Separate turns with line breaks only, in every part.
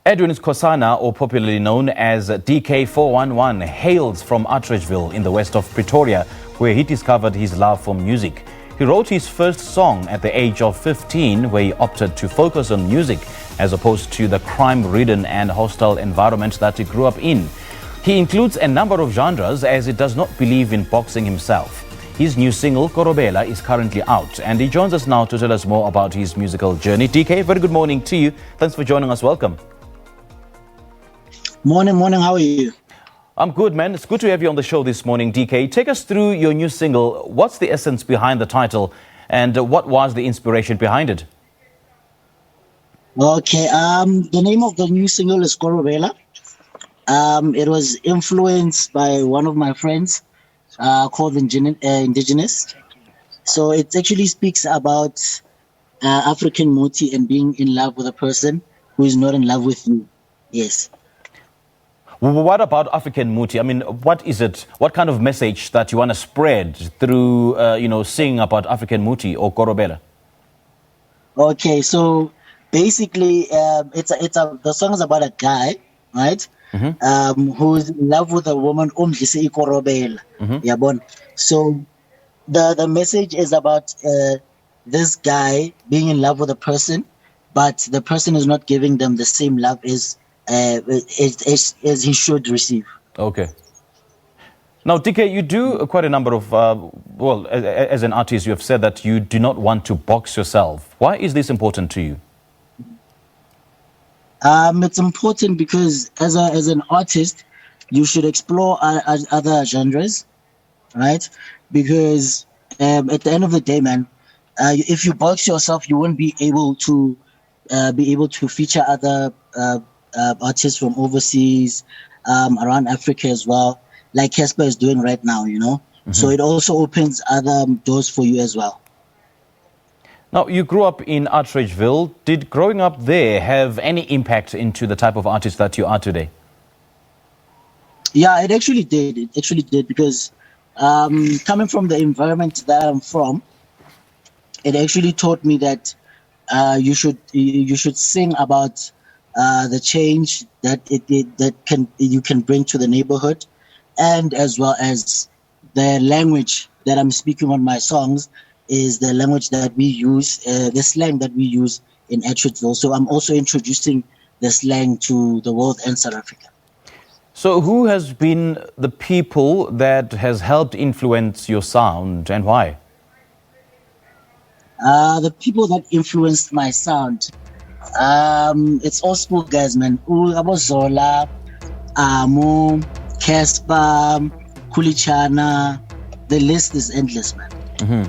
Edwin Skhosana, or popularly known as Deekay411, hails from Atteridgeville in the west of Pretoria, where he discovered his love for music. He wrote his first song at the age of 15, where he opted to focus on music as opposed to the crime-ridden and hostile environment that he grew up in. He includes a number of genres as he does not believe in boxing himself. His new single, Korobela, is currently out, and he joins us now to tell us more about his musical journey. DK, very good morning to you. Thanks for joining us. Welcome.
Morning. How are you?
I'm good, man. It's good to have you on the show this morning, DK. Take us through your new single. What's the essence behind the title, and what was the inspiration behind it?
Okay. The name of the new single is Korobela. It was influenced by one of my friends called Indigenous. So it actually speaks about African Moti and being in love with a person who is not in love with you. Yes.
What about African Muti? I mean, what is it? What kind of message that you want to spread through, singing about African Muti or Korobela?
Okay, so basically, the song is about a guy, right?
Mm-hmm.
Who's in love with a woman, Korobela.
Mm-hmm.
So the message is about this guy being in love with a person, but the person is not giving them the same love as he should receive.
Okay. Now, DK, you do quite a number of, as an artist, you have said that you do not want to box yourself. Why is this important to you?
It's important because as an artist, you should explore other genres, right? Because at the end of the day, man, if you box yourself, you won't be able to feature other artists from overseas, around Africa as well, like Casper is doing right now,
Mm-hmm.
So it also opens other doors for you as well.
Now, you grew up in Atteridgeville. Did growing up there have any impact into the type of artist that you are today?
Yeah, it actually did. It actually did because coming from the environment that I'm from, it actually taught me that you should sing about the change that you can bring to the neighborhood, and as well as the language that I'm speaking on my songs is the language that we use, the slang that we use in Atteridgeville. So I'm also introducing the slang to the world and South Africa.
So who has been the people that has helped influence your sound, and why?
The people that influenced my sound, it's old school guys, man. Zola, Amo, Casper, Kulichana. The list is endless, man.
Mm-hmm.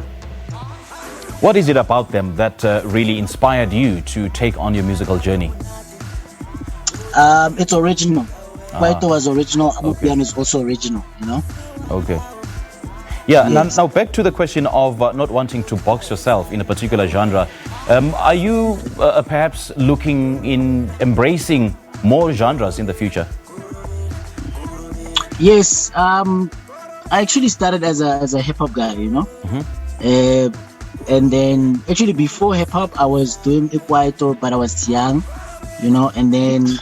What is it about them that really inspired you to take on your musical journey?
It's original. Kwaito was original. Amapiano is also original,
Okay. Yeah,
Yes.
now back to the question of not wanting to box yourself in a particular genre. Are you perhaps looking in embracing more genres in the future?
Yes. I actually started as a hip hop guy,
Mm-hmm.
And then actually before hip hop, I was doing Kwaito, but I was young, and then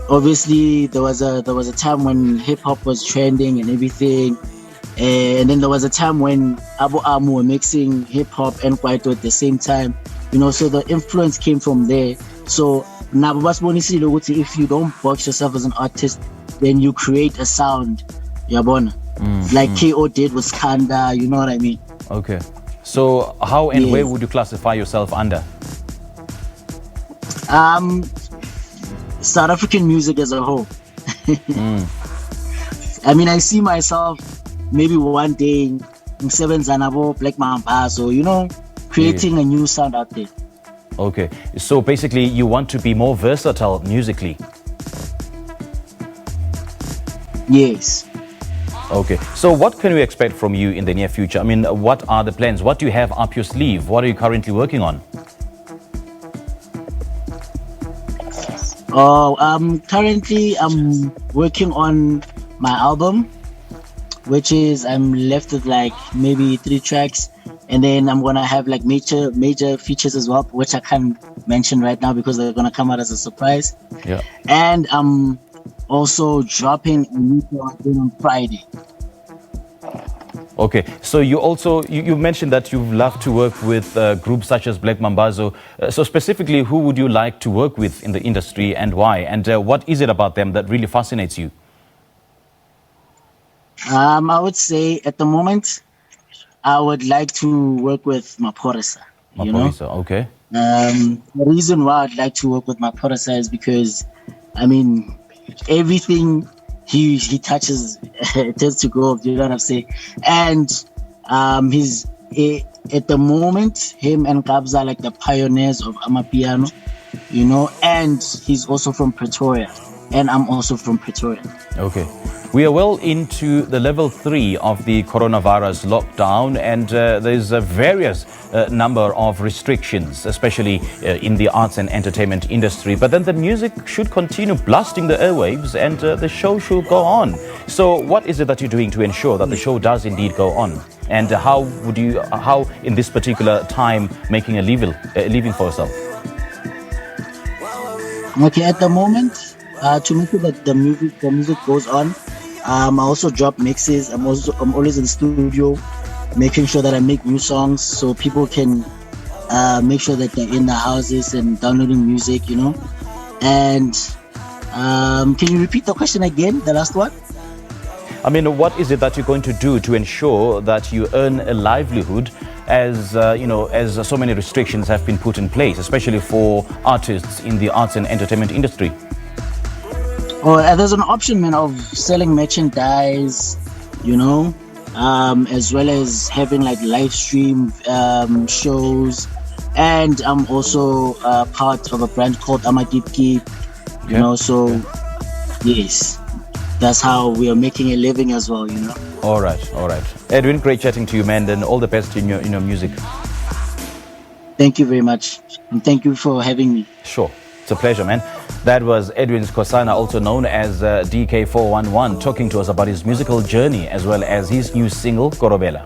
obviously there was a time when hip hop was trending and everything. And then there was a time when Abu Amu were mixing hip hop and Kwaito at the same time, so the influence came from there. So now if you don't box yourself as an artist, then you create a sound, yabona. Like KO did with Skanda, you know what I mean?
Okay. So how and
Yes.
where would you classify yourself under?
South African music as a whole. I mean, I see myself maybe one day Seven Zanabo, Black Mamba, so creating a new sound out there.
Okay. So basically you want to be more versatile musically.
Yes.
Okay. So what can we expect from you in the near future? I mean, what are the plans? What do you have up your sleeve? What are you currently working on?
Currently I'm working on my album, which is I'm left with like maybe 3 tracks, And then I'm gonna have like major features as well, which I can't mention right now because they're gonna come out as a surprise.
Yeah.
And I'm also dropping a new song on Friday.
Okay, so you mentioned that you love to work with groups such as Black Mambazo. So specifically, who would you like to work with in the industry and why? And what is it about them that really fascinates you?
I would say at the moment, I would like to work with Maphorisa. You know?
Okay.
The reason why I'd like to work with Maphorisa is because, I mean, everything he touches it tends to go up, you know what I'm saying? And he's at the moment, him and Kabza are like the pioneers of Amapiano, you know, and he's also from Pretoria, and I'm also from Pretoria.
Okay. We are well into the level 3 of the coronavirus lockdown, and there's a various number of restrictions, especially in the arts and entertainment industry. But then the music should continue blasting the airwaves, and the show should go on. So what is it that you're doing to ensure that the show does indeed go on? And how in this particular time, making a living for yourself?
Okay, at the moment, to make sure that the music goes on, I also drop mixes. I'm always in the studio, making sure that I make new songs so people can make sure that they're in the houses and downloading music, you know. And can you repeat the question again, the last one?
I mean, what is it that you're going to do to ensure that you earn a livelihood as as so many restrictions have been put in place, especially for artists in the arts and entertainment industry?
Oh, there's an option, man, of selling merchandise, you know, as well as having like live stream shows. And I'm also part of a brand called Amakipki, you know, so yes, that's how we are making a living as well, you know.
All right. Edwin, great chatting to you, man, and all the best in your music.
Thank you very much. And thank you for having me.
Sure. It's a pleasure, man. That was Edwin Skhosana, also known as Deekay411, talking to us about his musical journey as well as his new single, Korobela.